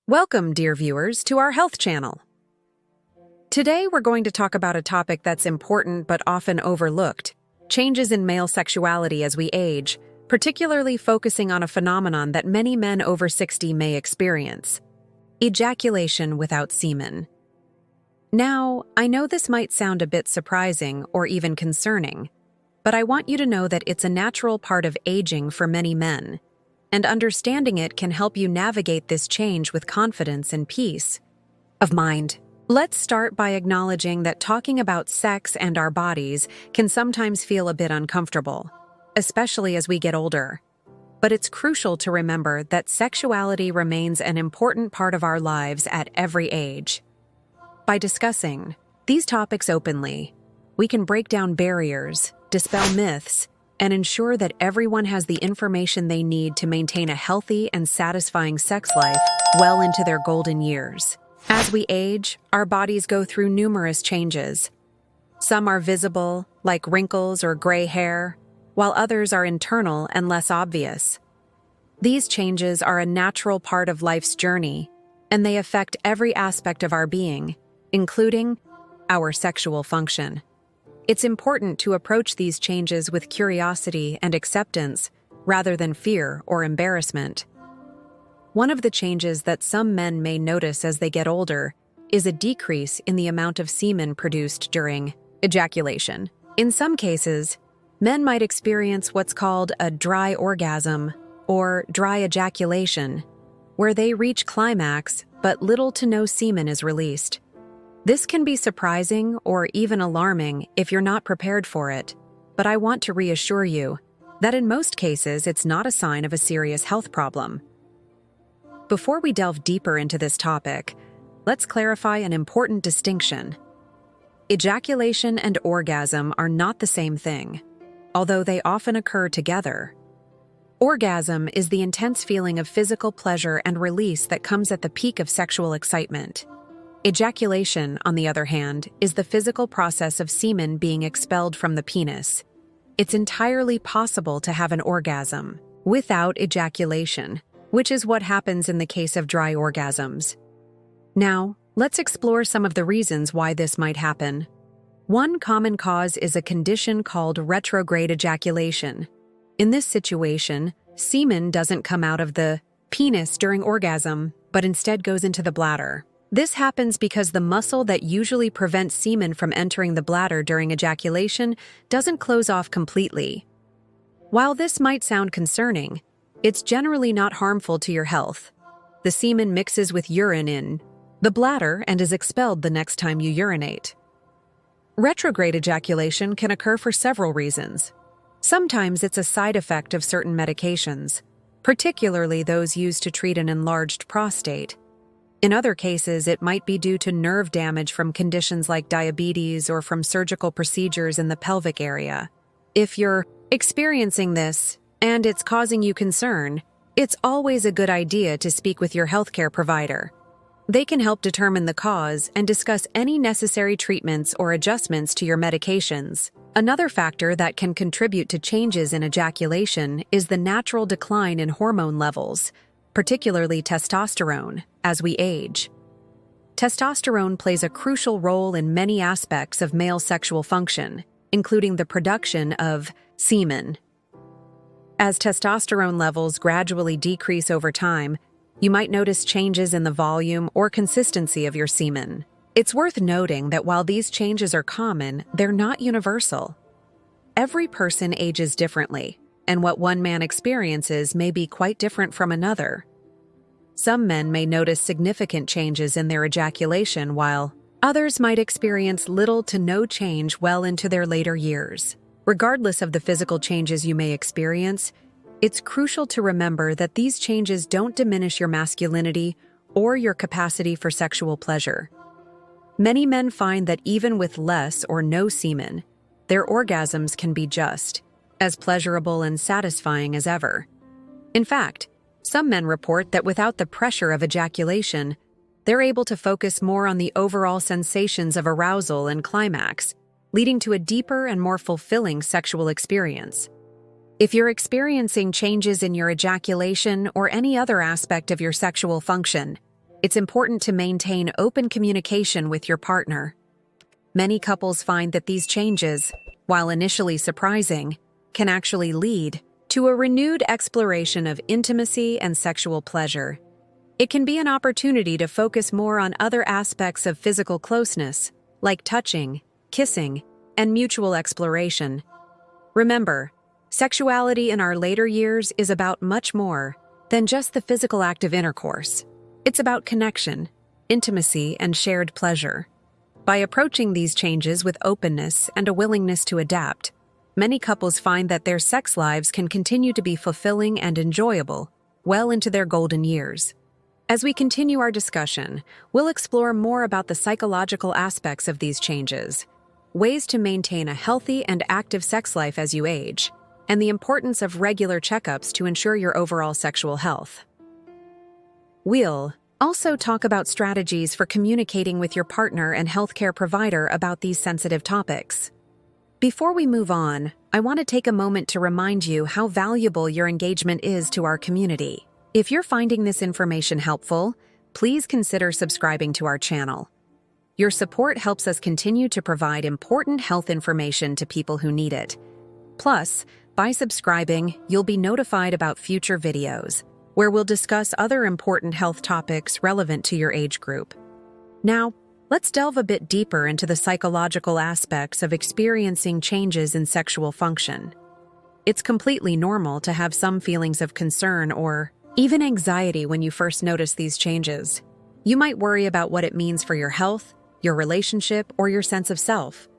Welcome, dear viewers, to our health channel. Today we're going to talk about a topic that's important but often overlooked: changes in male sexuality as we age, particularly focusing on a phenomenon that many men over 60 may experience: ejaculation without semen. Now, I know this might sound a bit surprising or even concerning, but I want you to know that it's a natural part of aging for many men, and understanding it can help you navigate this change with confidence and peace of mind. Let's start by acknowledging that talking about sex and our bodies can sometimes feel a bit uncomfortable, especially as we get older. But it's crucial to remember that sexuality remains an important part of our lives at every age. By discussing these topics openly, we can break down barriers, dispel myths, and ensure that everyone has the information they need to maintain a healthy and satisfying sex life well into their golden years. As we age, our bodies go through numerous changes. Some are visible, like wrinkles or gray hair, while others are internal and less obvious. These changes are a natural part of life's journey, and they affect every aspect of our being, including our sexual function. It's important to approach these changes with curiosity and acceptance rather than fear or embarrassment. One of the changes that some men may notice as they get older is a decrease in the amount of semen produced during ejaculation. In some cases, men might experience what's called a dry orgasm or dry ejaculation, where they reach climax but little to no semen is released. This can be surprising or even alarming if you're not prepared for it, but I want to reassure you that in most cases it's not a sign of a serious health problem. Before we delve deeper into this topic, let's clarify an important distinction. Ejaculation and orgasm are not the same thing, although they often occur together. Orgasm is the intense feeling of physical pleasure and release that comes at the peak of sexual excitement. Ejaculation, on the other hand, is the physical process of semen being expelled from the penis. It's entirely possible to have an orgasm without ejaculation, which is what happens in the case of dry orgasms. Now, let's explore some of the reasons why this might happen. One common cause is a condition called retrograde ejaculation. In this situation, semen doesn't come out of the penis during orgasm, but instead goes into the bladder. This happens because the muscle that usually prevents semen from entering the bladder during ejaculation doesn't close off completely. While this might sound concerning, it's generally not harmful to your health. The semen mixes with urine in the bladder and is expelled the next time you urinate. Retrograde ejaculation can occur for several reasons. Sometimes it's a side effect of certain medications, particularly those used to treat an enlarged prostate. In other cases, it might be due to nerve damage from conditions like diabetes or from surgical procedures in the pelvic area. If you're experiencing this and it's causing you concern, it's always a good idea to speak with your healthcare provider. They can help determine the cause and discuss any necessary treatments or adjustments to your medications. Another factor that can contribute to changes in ejaculation is the natural decline in hormone levels, particularly testosterone, as we age. Testosterone plays a crucial role in many aspects of male sexual function, including the production of semen. As testosterone levels gradually decrease over time, you might notice changes in the volume or consistency of your semen. It's worth noting that while these changes are common, they're not universal. Every person ages differently, and what one man experiences may be quite different from another. Some men may notice significant changes in their ejaculation, while others might experience little to no change well into their later years. Regardless of the physical changes you may experience, it's crucial to remember that these changes don't diminish your masculinity or your capacity for sexual pleasure. Many men find that even with less or no semen, their orgasms can be just as pleasurable and satisfying as ever. In fact, some men report that without the pressure of ejaculation, they're able to focus more on the overall sensations of arousal and climax, leading to a deeper and more fulfilling sexual experience. If you're experiencing changes in your ejaculation or any other aspect of your sexual function, It's important to maintain open communication with your partner. Many couples find that these changes, while initially surprising, can actually lead to a renewed exploration of intimacy and sexual pleasure. It can be an opportunity to focus more on other aspects of physical closeness, like touching, kissing, and mutual exploration. Remember, sexuality in our later years is about much more than just the physical act of intercourse. It's about connection, intimacy, and shared pleasure. By approaching these changes with openness and a willingness to adapt, many couples find that their sex lives can continue to be fulfilling and enjoyable well into their golden years. As we continue our discussion, we'll explore more about the psychological aspects of these changes, ways to maintain a healthy and active sex life as you age, and the importance of regular checkups to ensure your overall sexual health. We'll also talk about strategies for communicating with your partner and healthcare provider about these sensitive topics. Before we move on, I want to take a moment to remind you how valuable your engagement is to our community. If you're finding this information helpful, please consider subscribing to our channel. Your support helps us continue to provide important health information to people who need it. Plus, by subscribing, you'll be notified about future videos, where we'll discuss other important health topics relevant to your age group. Now, let's delve a bit deeper into the psychological aspects of experiencing changes in sexual function. It's completely normal to have some feelings of concern or even anxiety when you first notice these changes. You might worry about what it means for your health, your relationship, or your sense of self.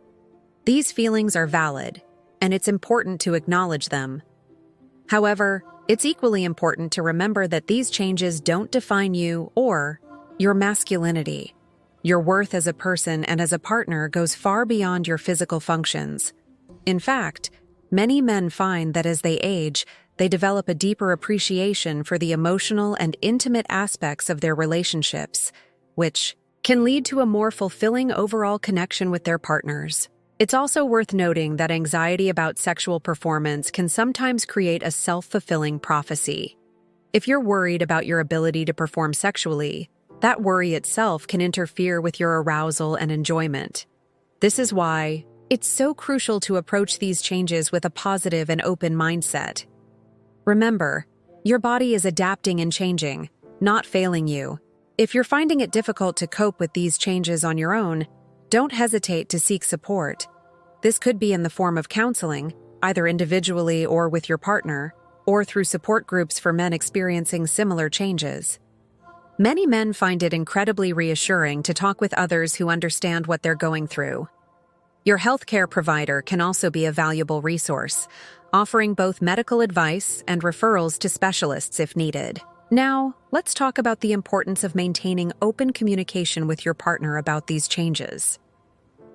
These feelings are valid, and it's important to acknowledge them. However, it's equally important to remember that these changes don't define you or your masculinity. Your worth as a person and as a partner goes far beyond your physical functions. In fact, many men find that as they age, they develop a deeper appreciation for the emotional and intimate aspects of their relationships, which can lead to a more fulfilling overall connection with their partners. It's also worth noting that anxiety about sexual performance can sometimes create a self-fulfilling prophecy. If you're worried about your ability to perform sexually, that worry itself can interfere with your arousal and enjoyment. This is why it's so crucial to approach these changes with a positive and open mindset. Remember, your body is adapting and changing, not failing you. If you're finding it difficult to cope with these changes on your own, don't hesitate to seek support. This could be in the form of counseling, either individually or with your partner, or through support groups for men experiencing similar changes. Many men find it incredibly reassuring to talk with others who understand what they're going through. Your healthcare provider can also be a valuable resource, offering both medical advice and referrals to specialists if needed. Now, let's talk about the importance of maintaining open communication with your partner about these changes.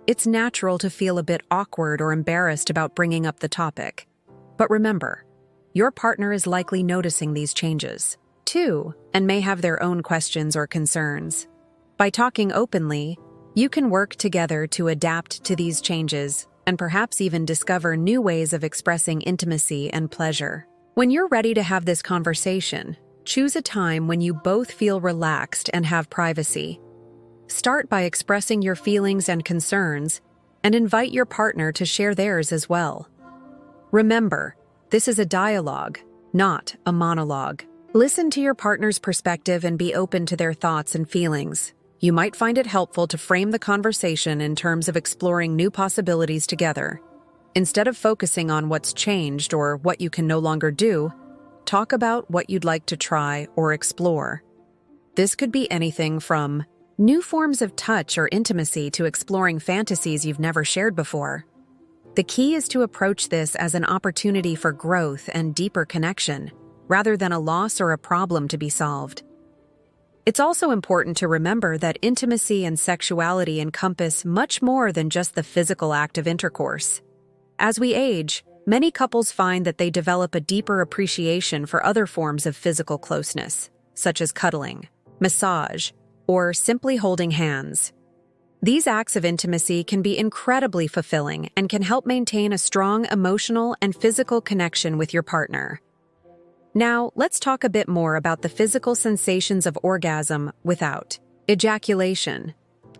It's natural to feel a bit awkward or embarrassed about bringing up the topic. But remember, your partner is likely noticing these changes, too, and may have their own questions or concerns. By talking openly, you can work together to adapt to these changes and perhaps even discover new ways of expressing intimacy and pleasure. When you're ready to have this conversation, choose a time when you both feel relaxed and have privacy. Start by expressing your feelings and concerns, and invite your partner to share theirs as well. Remember, this is a dialogue, not a monologue. Listen to your partner's perspective and be open to their thoughts and feelings. You might find it helpful to frame the conversation in terms of exploring new possibilities together. Instead of focusing on what's changed or what you can no longer do, talk about what you'd like to try or explore. This could be anything from new forms of touch or intimacy to exploring fantasies you've never shared before. The key is to approach this as an opportunity for growth and deeper connection, rather than a loss or a problem to be solved. It's also important to remember that intimacy and sexuality encompass much more than just the physical act of intercourse. As we age, many couples find that they develop a deeper appreciation for other forms of physical closeness, such as cuddling, massage, or simply holding hands. These acts of intimacy can be incredibly fulfilling and can help maintain a strong emotional and physical connection with your partner. Now, let's talk a bit more about the physical sensations of orgasm without ejaculation.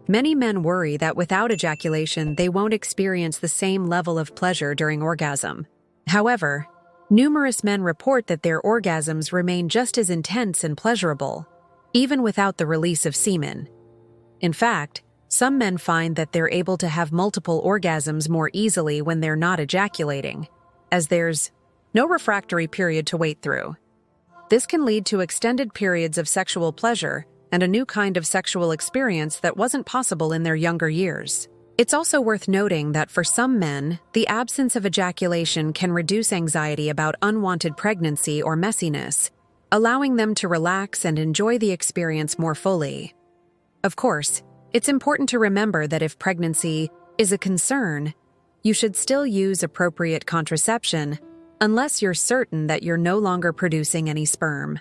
Many men worry that without ejaculation, they won't experience the same level of pleasure during orgasm. However, numerous men report that their orgasms remain just as intense and pleasurable, even without the release of semen. In fact, some men find that they're able to have multiple orgasms more easily when they're not ejaculating, as there's no refractory period to wait through. This can lead to extended periods of sexual pleasure and a new kind of sexual experience that wasn't possible in their younger years. It's also worth noting that for some men, the absence of ejaculation can reduce anxiety about unwanted pregnancy or messiness, allowing them to relax and enjoy the experience more fully. Of course, it's important to remember that if pregnancy is a concern, you should still use appropriate contraception unless you're certain that you're no longer producing any sperm.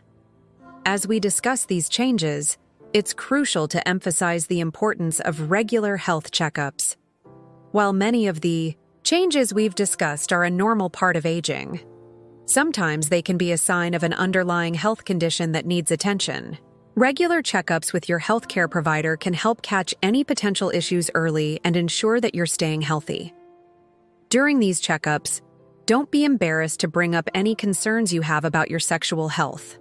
As we discuss these changes, it's crucial to emphasize the importance of regular health checkups. While many of the changes we've discussed are a normal part of aging, sometimes they can be a sign of an underlying health condition that needs attention. Regular checkups with your healthcare provider can help catch any potential issues early and ensure that you're staying healthy. During these checkups, don't be embarrassed to bring up any concerns you have about your sexual health.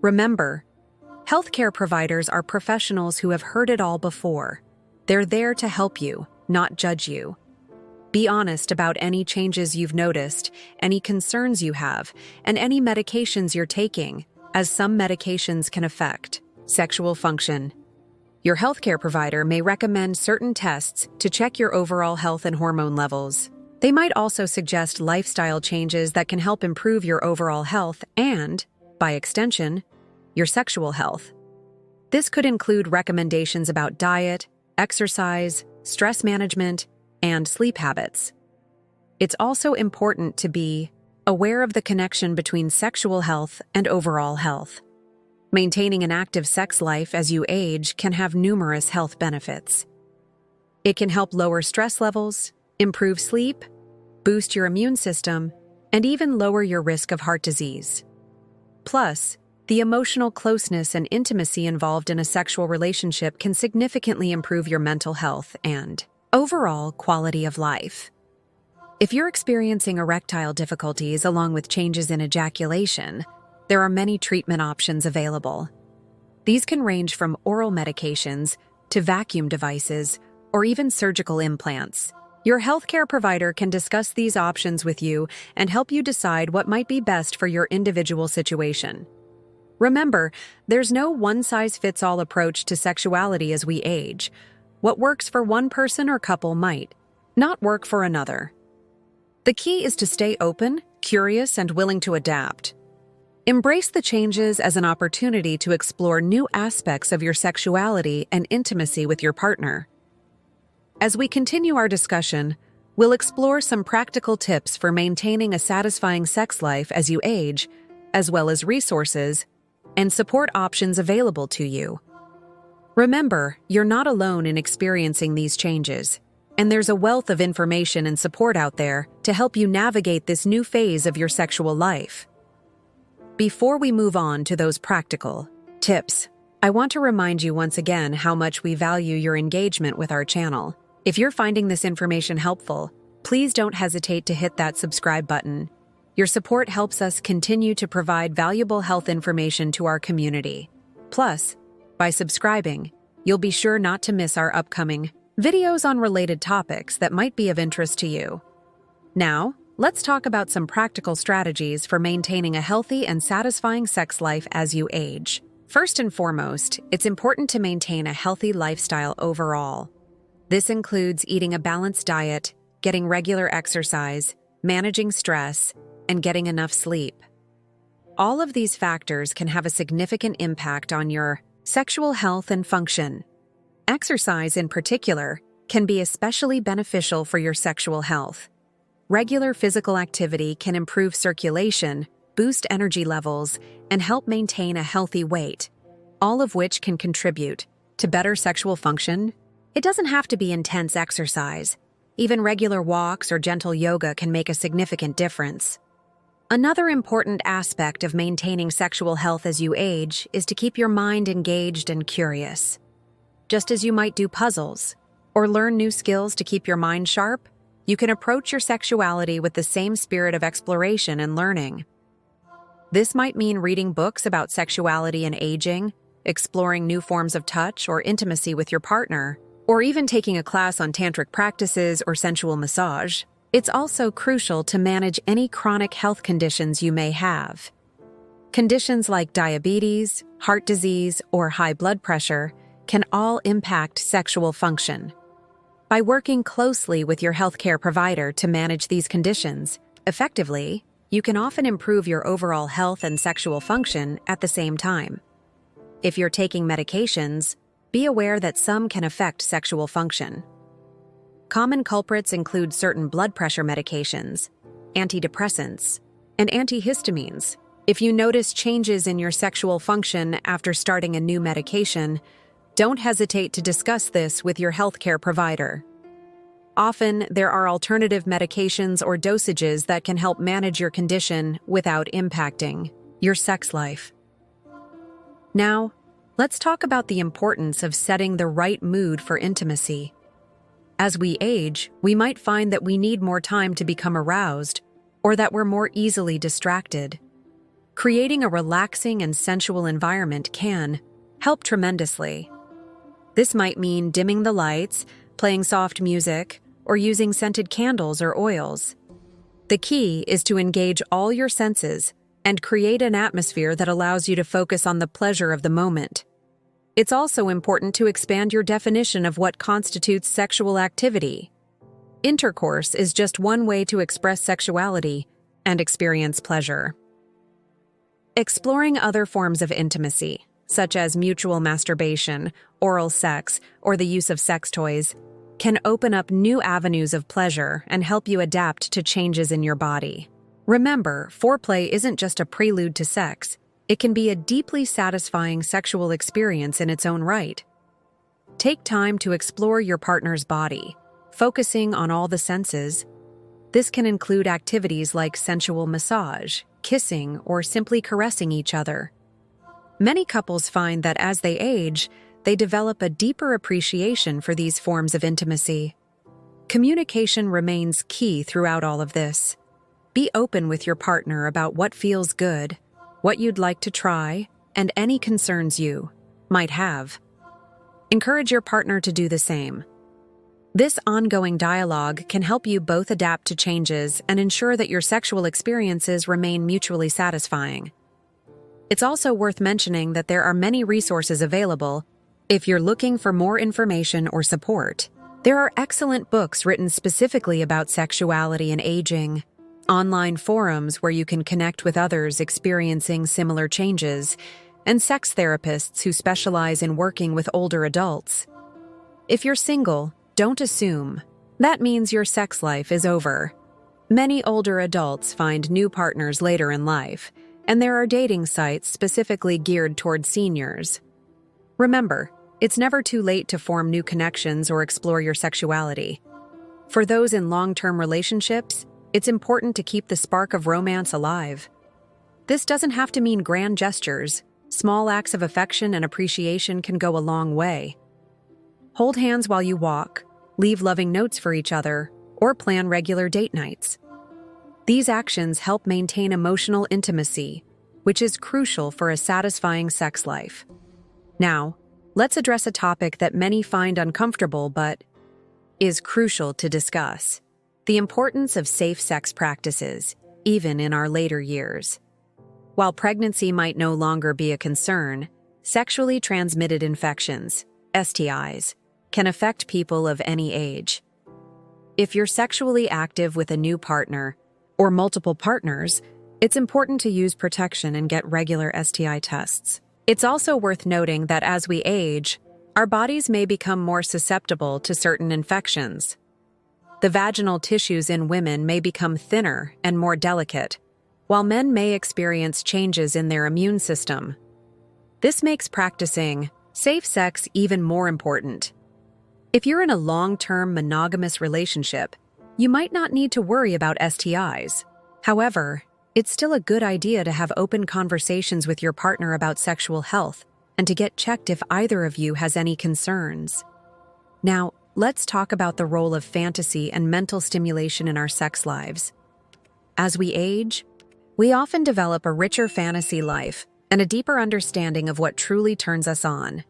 Remember, healthcare providers are professionals who have heard it all before. They're there to help you, not judge you. Be honest about any changes you've noticed, any concerns you have, and any medications you're taking, as some medications can affect sexual function. Your healthcare provider may recommend certain tests to check your overall health and hormone levels. They might also suggest lifestyle changes that can help improve your overall health and, by extension, your sexual health. This could include recommendations about diet, exercise, stress management, and sleep habits. It's also important to be aware of the connection between sexual health and overall health. Maintaining an active sex life as you age can have numerous health benefits. It can help lower stress levels, improve sleep, boost your immune system, and even lower your risk of heart disease. Plus, the emotional closeness and intimacy involved in a sexual relationship can significantly improve your mental health and overall quality of life. If you're experiencing erectile difficulties along with changes in ejaculation, there are many treatment options available. These can range from oral medications to vacuum devices or even surgical implants. Your healthcare provider can discuss these options with you and help you decide what might be best for your individual situation. Remember, there's no one-size-fits-all approach to sexuality as we age. What works for one person or couple might not work for another. The key is to stay open, curious, and willing to adapt. Embrace the changes as an opportunity to explore new aspects of your sexuality and intimacy with your partner. As we continue our discussion, we'll explore some practical tips for maintaining a satisfying sex life as you age, as well as resources and support options available to you. Remember, you're not alone in experiencing these changes, and there's a wealth of information and support out there to help you navigate this new phase of your sexual life. Before we move on to those practical tips, I want to remind you once again how much we value your engagement with our channel. If you're finding this information helpful, please don't hesitate to hit that subscribe button. Your support helps us continue to provide valuable health information to our community. Plus, by subscribing, you'll be sure not to miss our upcoming videos on related topics that might be of interest to you. Now, let's talk about some practical strategies for maintaining a healthy and satisfying sex life as you age. First and foremost, it's important to maintain a healthy lifestyle overall. This includes eating a balanced diet, getting regular exercise, managing stress, and getting enough sleep. All of these factors can have a significant impact on your sexual health and function. Exercise, in particular, can be especially beneficial for your sexual health. Regular physical activity can improve circulation, boost energy levels, and help maintain a healthy weight, all of which can contribute to better sexual function. It doesn't have to be intense exercise. Even regular walks or gentle yoga can make a significant difference. Another important aspect of maintaining sexual health as you age is to keep your mind engaged and curious. Just as you might do puzzles or learn new skills to keep your mind sharp, you can approach your sexuality with the same spirit of exploration and learning. This might mean reading books about sexuality and aging, exploring new forms of touch or intimacy with your partner, or even taking a class on tantric practices or sensual massage. It's also crucial to manage any chronic health conditions you may have. Conditions like diabetes, heart disease, or high blood pressure can all impact sexual function. By working closely with your healthcare provider to manage these conditions effectively, you can often improve your overall health and sexual function at the same time. If you're taking medications, be aware that some can affect sexual function. Common culprits include certain blood pressure medications, antidepressants, and antihistamines. If you notice changes in your sexual function after starting a new medication, don't hesitate to discuss this with your healthcare provider. Often, there are alternative medications or dosages that can help manage your condition without impacting your sex life. Now, let's talk about the importance of setting the right mood for intimacy. As we age, we might find that we need more time to become aroused, or that we're more easily distracted. Creating a relaxing and sensual environment can help tremendously. This might mean dimming the lights, playing soft music, or using scented candles or oils. The key is to engage all your senses and create an atmosphere that allows you to focus on the pleasure of the moment. It's also important to expand your definition of what constitutes sexual activity. Intercourse is just one way to express sexuality and experience pleasure. Exploring other forms of intimacy, such as mutual masturbation, oral sex, or the use of sex toys, can open up new avenues of pleasure and help you adapt to changes in your body. Remember, foreplay isn't just a prelude to sex. It can be a deeply satisfying sexual experience in its own right. Take time to explore your partner's body, focusing on all the senses. This can include activities like sensual massage, kissing, or simply caressing each other. Many couples find that as they age, they develop a deeper appreciation for these forms of intimacy. Communication remains key throughout all of this. Be open with your partner about what feels good, what you'd like to try, and any concerns you might have. Encourage your partner to do the same. This ongoing dialogue can help you both adapt to changes and ensure that your sexual experiences remain mutually satisfying. It's also worth mentioning that there are many resources available if you're looking for more information or support. There are excellent books written specifically about sexuality and aging, online forums where you can connect with others experiencing similar changes, and sex therapists who specialize in working with older adults. If you're single, don't assume. That means your sex life is over. Many older adults find new partners later in life, and there are dating sites specifically geared toward seniors. Remember, it's never too late to form new connections or explore your sexuality. For those in long-term relationships, it's important to keep the spark of romance alive. This doesn't have to mean grand gestures. Small acts of affection and appreciation can go a long way. Hold hands while you walk, leave loving notes for each other, or plan regular date nights. These actions help maintain emotional intimacy, which is crucial for a satisfying sex life. Now, let's address a topic that many find uncomfortable but is crucial to discuss: the importance of safe sex practices, even in our later years. While pregnancy might no longer be a concern, sexually transmitted infections, STIs, can affect people of any age. If you're sexually active with a new partner or multiple partners, it's important to use protection and get regular STI tests. It's also worth noting that as we age, our bodies may become more susceptible to certain infections. The vaginal tissues in women may become thinner and more delicate, while men may experience changes in their immune system. This makes practicing safe sex even more important. If you're in a long-term monogamous relationship, you might not need to worry about STIs. However, it's still a good idea to have open conversations with your partner about sexual health and to get checked if either of you has any concerns. Now, let's talk about the role of fantasy and mental stimulation in our sex lives. As we age, we often develop a richer fantasy life and a deeper understanding of what truly turns us on.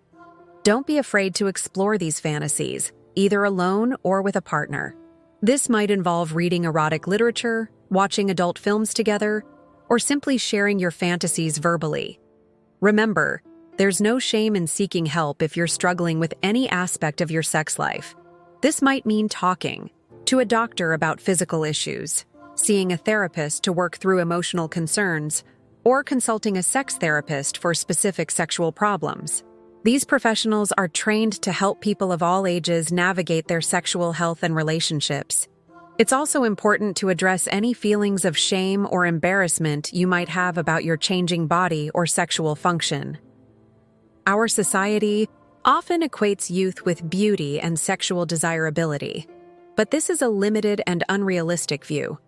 Don't be afraid to explore these fantasies, either alone or with a partner. This might involve reading erotic literature, watching adult films together, or simply sharing your fantasies verbally. Remember, there's no shame in seeking help if you're struggling with any aspect of your sex life. This might mean talking to a doctor about physical issues, seeing a therapist to work through emotional concerns, or consulting a sex therapist for specific sexual problems. These professionals are trained to help people of all ages navigate their sexual health and relationships. It's also important to address any feelings of shame or embarrassment you might have about your changing body or sexual function. Our society often equates youth with beauty and sexual desirability, but this is a limited and unrealistic view.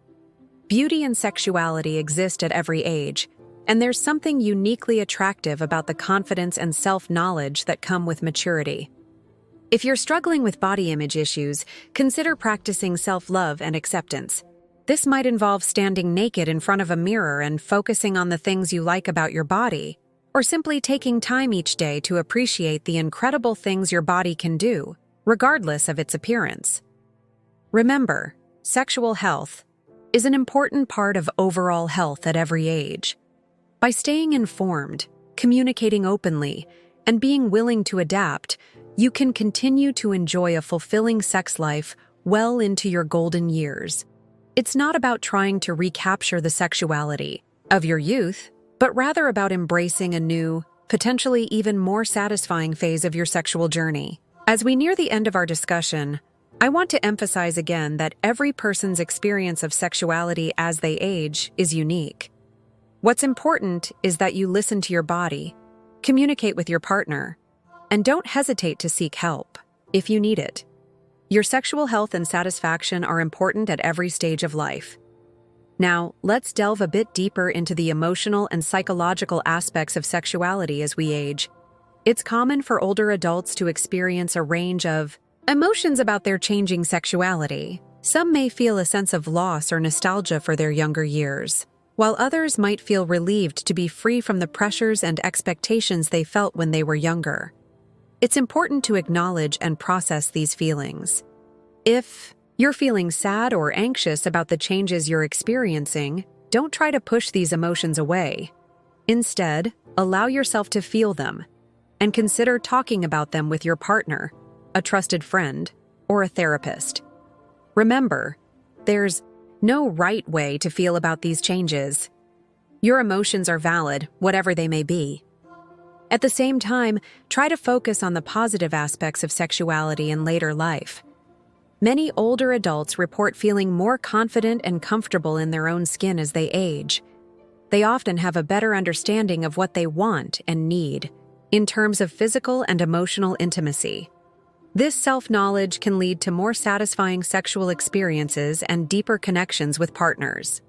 Beauty and sexuality exist at every age, and there's something uniquely attractive about the confidence and self-knowledge that come with maturity. If you're struggling with body image issues, consider practicing self-love and acceptance. This might involve standing naked in front of a mirror and focusing on the things you like about your body, or simply taking time each day to appreciate the incredible things your body can do, regardless of its appearance. Remember, sexual health is an important part of overall health at every age. By staying informed, communicating openly, and being willing to adapt, you can continue to enjoy a fulfilling sex life well into your golden years. It's not about trying to recapture the sexuality of your youth, but rather about embracing a new, potentially even more satisfying phase of your sexual journey. As we near the end of our discussion, I want to emphasize again that every person's experience of sexuality as they age is unique. What's important is that you listen to your body, communicate with your partner, and don't hesitate to seek help if you need it. Your sexual health and satisfaction are important at every stage of life. Now, let's delve a bit deeper into the emotional and psychological aspects of sexuality as we age. It's common for older adults to experience a range of emotions about their changing sexuality. Some may feel a sense of loss or nostalgia for their younger years, while others might feel relieved to be free from the pressures and expectations they felt when they were younger. It's important to acknowledge and process these feelings. If you're feeling sad or anxious about the changes you're experiencing, don't try to push these emotions away. Instead, allow yourself to feel them and consider talking about them with your partner, a trusted friend, or a therapist. Remember, there's no right way to feel about these changes. Your emotions are valid, whatever they may be. At the same time, try to focus on the positive aspects of sexuality in later life. Many older adults report feeling more confident and comfortable in their own skin as they age. They often have a better understanding of what they want and need in terms of physical and emotional intimacy. This self-knowledge can lead to more satisfying sexual experiences and deeper connections with partners.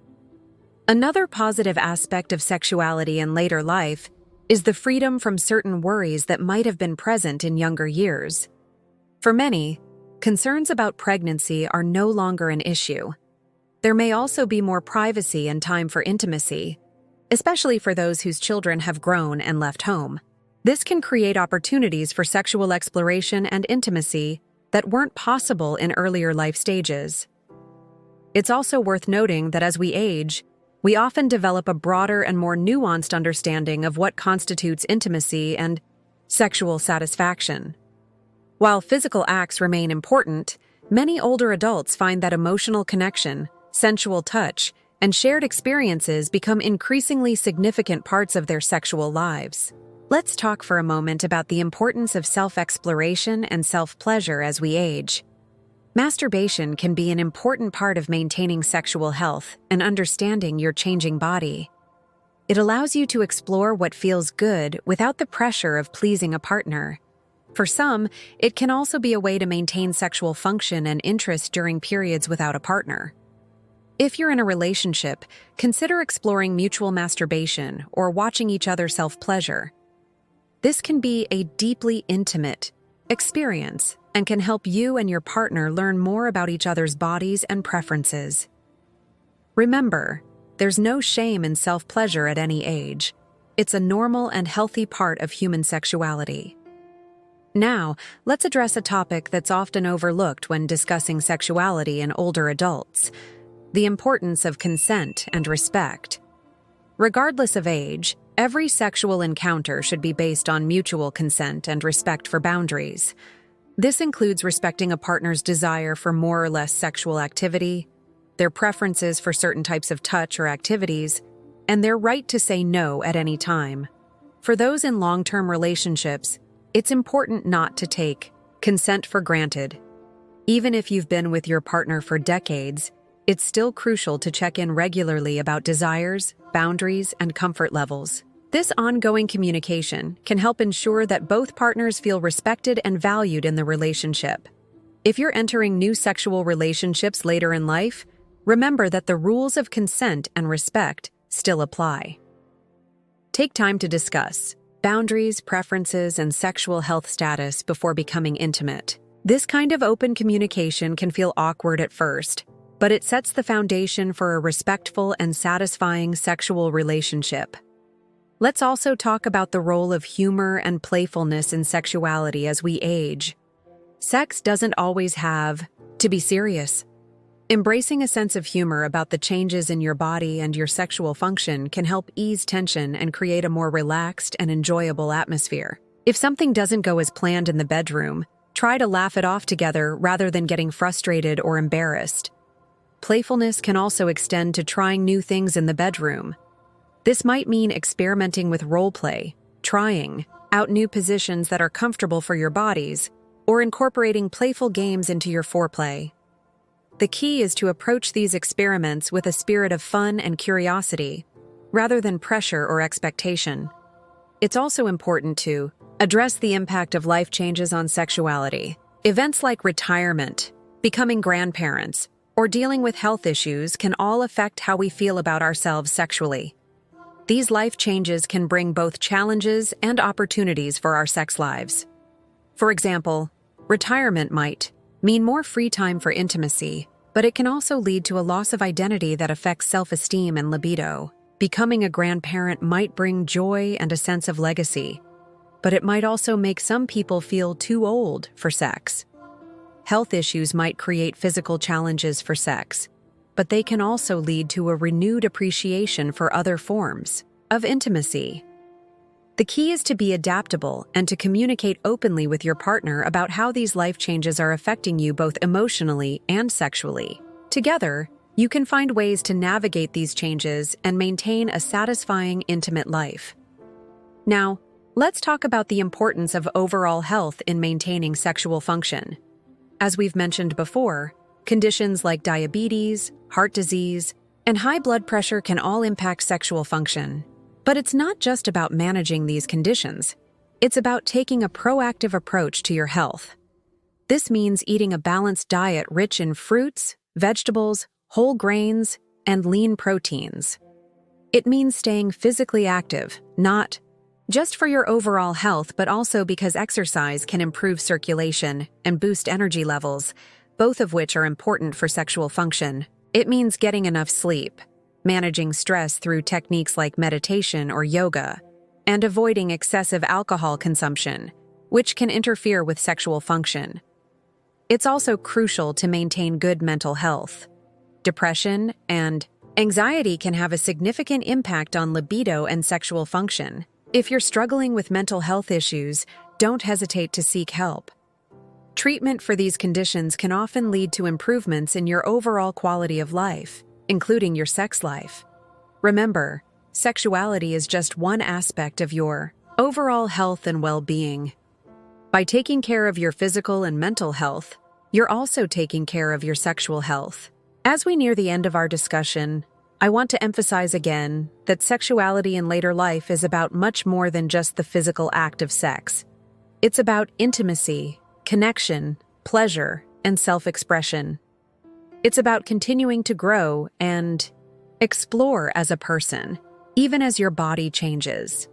Another positive aspect of sexuality in later life is the freedom from certain worries that might have been present in younger years. For many, concerns about pregnancy are no longer an issue. There may also be more privacy and time for intimacy, especially for those whose children have grown and left home. This can create opportunities for sexual exploration and intimacy that weren't possible in earlier life stages. It's also worth noting that as we age, we often develop a broader and more nuanced understanding of what constitutes intimacy and sexual satisfaction. While physical acts remain important, many older adults find that emotional connection, sensual touch, and shared experiences become increasingly significant parts of their sexual lives. Let's talk for a moment about the importance of self-exploration and self-pleasure as we age. Masturbation can be an important part of maintaining sexual health and understanding your changing body. It allows you to explore what feels good without the pressure of pleasing a partner. For some, it can also be a way to maintain sexual function and interest during periods without a partner. If you're in a relationship, consider exploring mutual masturbation or watching each other self-pleasure. This can be a deeply intimate experience and can help you and your partner learn more about each other's bodies and preferences. Remember, there's no shame in self-pleasure at any age. It's a normal and healthy part of human sexuality. Now, let's address a topic that's often overlooked when discussing sexuality in older adults: the importance of consent and respect. Regardless of age, every sexual encounter should be based on mutual consent and respect for boundaries. This includes respecting a partner's desire for more or less sexual activity, their preferences for certain types of touch or activities, and their right to say no at any time. For those in long-term relationships, it's important not to take consent for granted. Even if you've been with your partner for decades, it's still crucial to check in regularly about desires, boundaries, and comfort levels. This ongoing communication can help ensure that both partners feel respected and valued in the relationship. If you're entering new sexual relationships later in life, remember that the rules of consent and respect still apply. Take time to discuss boundaries, preferences, and sexual health status before becoming intimate. This kind of open communication can feel awkward at first, but it sets the foundation for a respectful and satisfying sexual relationship. Let's also talk about the role of humor and playfulness in sexuality as we age. Sex doesn't always have to be serious. Embracing a sense of humor about the changes in your body and your sexual function can help ease tension and create a more relaxed and enjoyable atmosphere. If something doesn't go as planned in the bedroom, try to laugh it off together rather than getting frustrated or embarrassed. Playfulness can also extend to trying new things in the bedroom. This might mean experimenting with role play, trying out new positions that are comfortable for your bodies, or incorporating playful games into your foreplay. The key is to approach these experiments with a spirit of fun and curiosity, rather than pressure or expectation. It's also important to address the impact of life changes on sexuality. Events like retirement, becoming grandparents, or dealing with health issues can all affect how we feel about ourselves sexually. These life changes can bring both challenges and opportunities for our sex lives. For example, retirement might mean more free time for intimacy, but it can also lead to a loss of identity that affects self-esteem and libido. Becoming a grandparent might bring joy and a sense of legacy, but it might also make some people feel too old for sex. Health issues might create physical challenges for sex, but they can also lead to a renewed appreciation for other forms of intimacy. The key is to be adaptable and to communicate openly with your partner about how these life changes are affecting you both emotionally and sexually. Together, you can find ways to navigate these changes and maintain a satisfying, intimate life. Now, let's talk about the importance of overall health in maintaining sexual function. As we've mentioned before, conditions like diabetes, heart disease, and high blood pressure can all impact sexual function. But it's not just about managing these conditions. It's about taking a proactive approach to your health. This means eating a balanced diet rich in fruits, vegetables, whole grains, and lean proteins. It means staying physically active, not just for your overall health, but also because exercise can improve circulation and boost energy levels, both of which are important for sexual function. It means getting enough sleep, managing stress through techniques like meditation or yoga, and avoiding excessive alcohol consumption, which can interfere with sexual function. It's also crucial to maintain good mental health. Depression and anxiety can have a significant impact on libido and sexual function. If you're struggling with mental health issues, don't hesitate to seek help. Treatment for these conditions can often lead to improvements in your overall quality of life, including your sex life. Remember, sexuality is just one aspect of your overall health and well-being. By taking care of your physical and mental health, you're also taking care of your sexual health. As we near the end of our discussion, I want to emphasize again that sexuality in later life is about much more than just the physical act of sex. It's about intimacy, connection, pleasure, and self-expression. It's about continuing to grow and explore as a person, even as your body changes.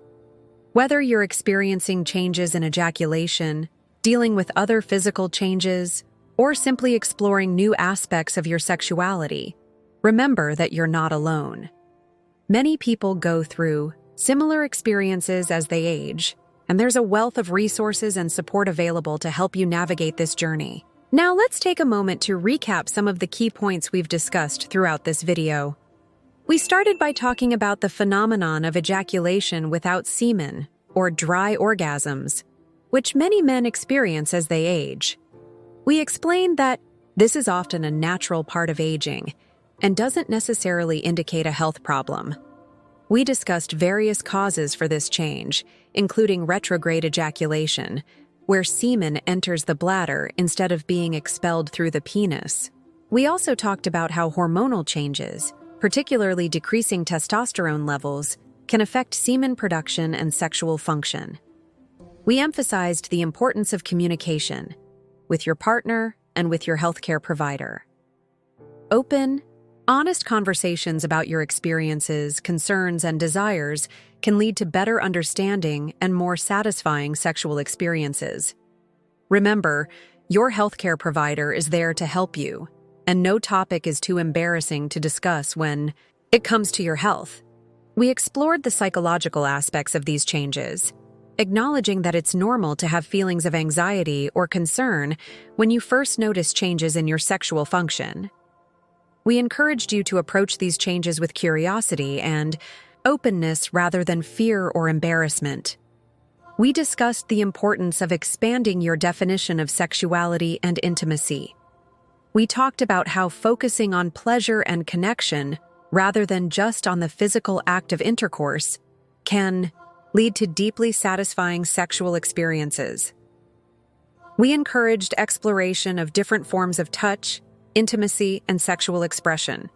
Whether you're experiencing changes in ejaculation, dealing with other physical changes, or simply exploring new aspects of your sexuality, remember that you're not alone. Many people go through similar experiences as they age, and there's a wealth of resources and support available to help you navigate this journey. Now let's take a moment to recap some of the key points we've discussed throughout this video. We started by talking about the phenomenon of ejaculation without semen, or dry orgasms, which many men experience as they age. We explained that this is often a natural part of aging and doesn't necessarily indicate a health problem. We discussed various causes for this change, including retrograde ejaculation, where semen enters the bladder instead of being expelled through the penis. We also talked about how hormonal changes, particularly decreasing testosterone levels, can affect semen production and sexual function. We emphasized the importance of communication with your partner and with your healthcare provider. Open, honest conversations about your experiences, concerns, and desires can lead to better understanding and more satisfying sexual experiences. Remember, your healthcare provider is there to help you, and no topic is too embarrassing to discuss when it comes to your health. We explored the psychological aspects of these changes, acknowledging that it's normal to have feelings of anxiety or concern when you first notice changes in your sexual function. We encouraged you to approach these changes with curiosity and openness rather than fear or embarrassment. We discussed the importance of expanding your definition of sexuality and intimacy. We talked about how focusing on pleasure and connection, rather than just on the physical act of intercourse, can lead to deeply satisfying sexual experiences. We encouraged exploration of different forms of touch, intimacy, and sexual expression.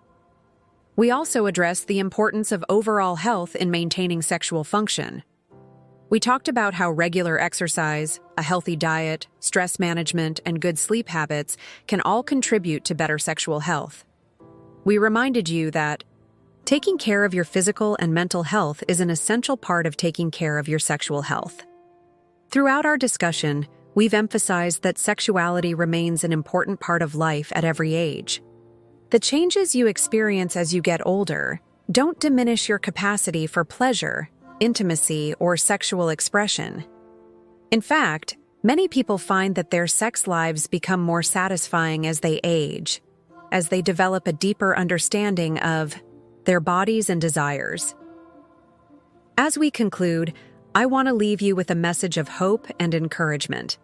We also addressed the importance of overall health in maintaining sexual function. We talked about how regular exercise, a healthy diet, stress management, and good sleep habits can all contribute to better sexual health. We reminded you that taking care of your physical and mental health is an essential part of taking care of your sexual health. Throughout our discussion, we've emphasized that sexuality remains an important part of life at every age. The changes you experience as you get older don't diminish your capacity for pleasure, intimacy, or sexual expression. In fact, many people find that their sex lives become more satisfying as they age, as they develop a deeper understanding of their bodies and desires. As we conclude, I want to leave you with a message of hope and encouragement.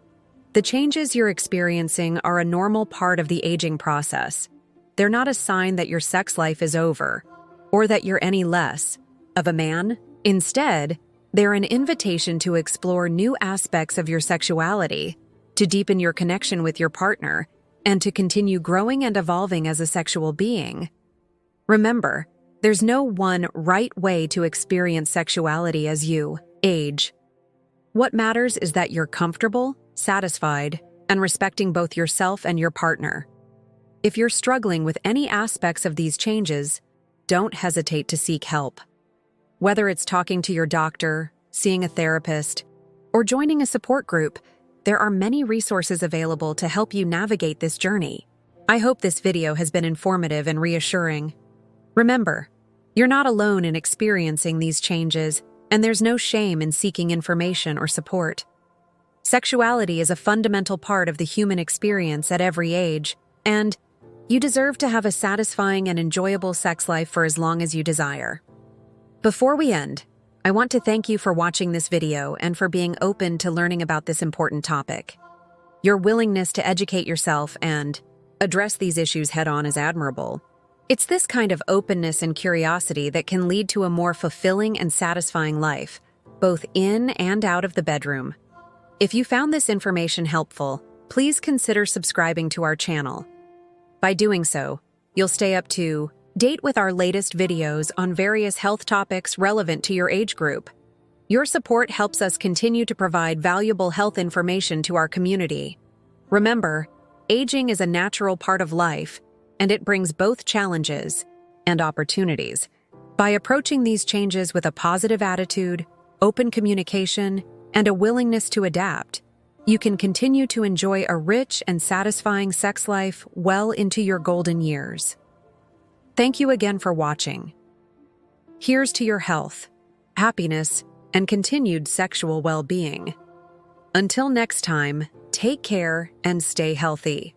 The changes you're experiencing are a normal part of the aging process. They're not a sign that your sex life is over, or that you're any less of a man. Instead, they're an invitation to explore new aspects of your sexuality, to deepen your connection with your partner, and to continue growing and evolving as a sexual being. Remember, there's no one right way to experience sexuality as you age. What matters is that you're comfortable, satisfied, and respecting both yourself and your partner. If you're struggling with any aspects of these changes, don't hesitate to seek help. Whether it's talking to your doctor, seeing a therapist, or joining a support group, there are many resources available to help you navigate this journey. I hope this video has been informative and reassuring. Remember, you're not alone in experiencing these changes, and there's no shame in seeking information or support. Sexuality is a fundamental part of the human experience at every age, and you deserve to have a satisfying and enjoyable sex life for as long as you desire. Before we end, I want to thank you for watching this video and for being open to learning about this important topic. Your willingness to educate yourself and address these issues head-on is admirable. It's this kind of openness and curiosity that can lead to a more fulfilling and satisfying life, both in and out of the bedroom. If you found this information helpful, please consider subscribing to our channel. By doing so, you'll stay up to date with our latest videos on various health topics relevant to your age group. Your support helps us continue to provide valuable health information to our community. Remember, aging is a natural part of life, and it brings both challenges and opportunities. By approaching these changes with a positive attitude, open communication, and a willingness to adapt, you can continue to enjoy a rich and satisfying sex life well into your golden years. Thank you again for watching. Here's to your health, happiness, and continued sexual well-being. Until next time, take care and stay healthy.